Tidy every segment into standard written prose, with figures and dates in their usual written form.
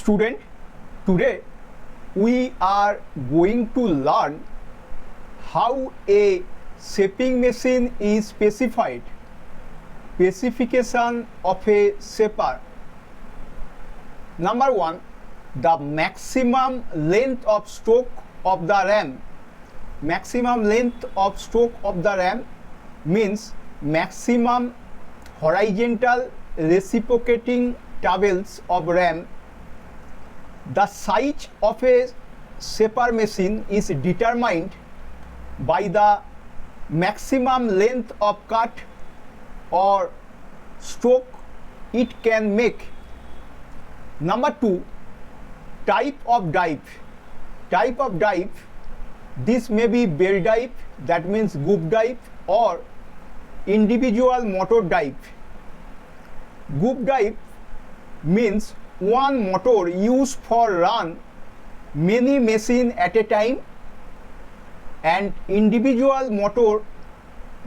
Student, today we are going to learn how a shaping machine is specified. Specification of a shaper. Number 1, the maximum length of stroke of the ram. Maximum length of stroke of the ram means maximum horizontal reciprocating travels of ram. The size of a shaper machine is determined by the maximum length of cut or stroke it can make. Number 2, type of drive. Type of drive, this may be bell drive, that means Govt drive, or individual motor drive. Govt drive means one motor used for run many machine at a time, and individual motor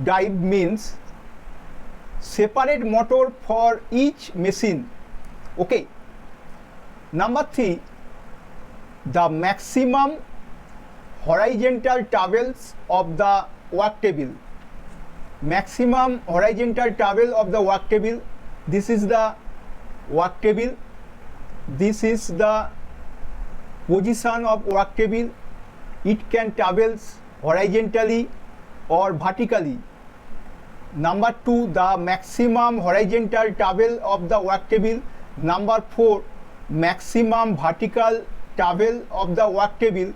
drive means separate motor for each machine. Okay. Number 3, the maximum horizontal travels of the work table. Maximum horizontal travel of the work table. This is the work table. This is the position of work table. It can travel horizontally or vertically. Number 2, the maximum horizontal travel of the work table. Number 4, maximum vertical travel of the work table.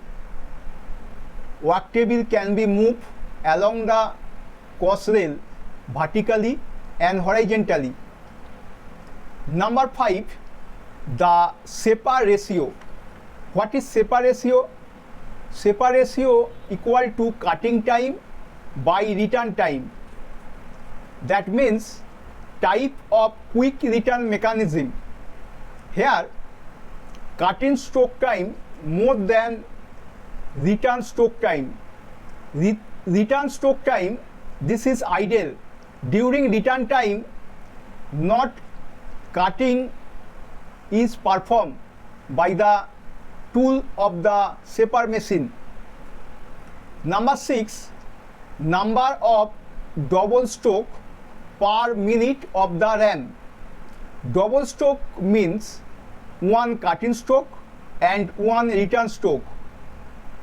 Work table can be moved along the cross rail vertically and horizontally. Number 5, the shaper ratio. What is shaper ratio? Shaper ratio equal to cutting time by return time. That means type of quick return mechanism. Here, cutting stroke time more than return stroke time. Return stroke time, this is ideal. During return time, not cutting is performed by the tool of the shaper machine. Number 6, number of double stroke per minute of the ram. Double stroke means one cutting stroke and one return stroke.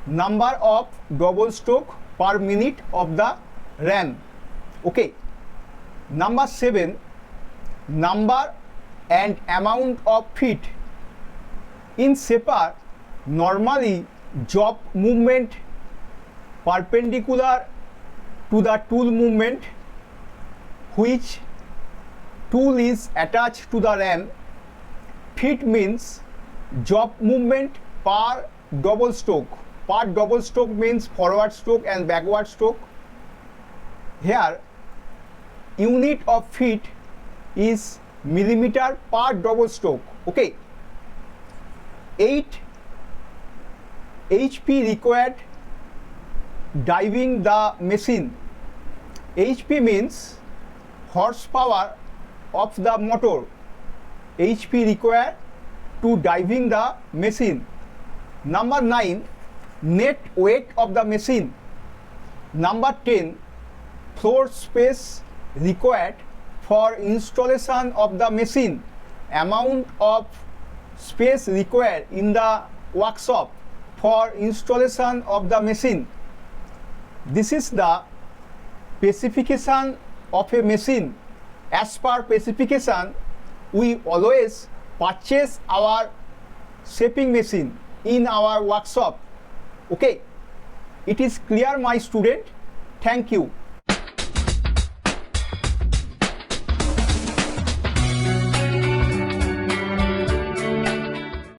Number of double stroke per minute of the ram. Okay. Number 7, number and amount of feet. In shaper, normally job movement perpendicular to the tool movement, which tool is attached to the ram. Feet means job movement per double stroke. Per double stroke means forward stroke and backward stroke. Here, unit of feet is millimeter per double stroke. Okay. 8 HP required driving the machine. HP means horsepower of the motor. HP required to driving the machine. Number 9, net weight of the machine. Number 10, floor space required for installation of the machine. Amount of space required in the workshop for installation of the machine. This is the specification of a machine. As per specification, we always purchase our shaping machine in our workshop. Okay. It is clear, my student. Thank you.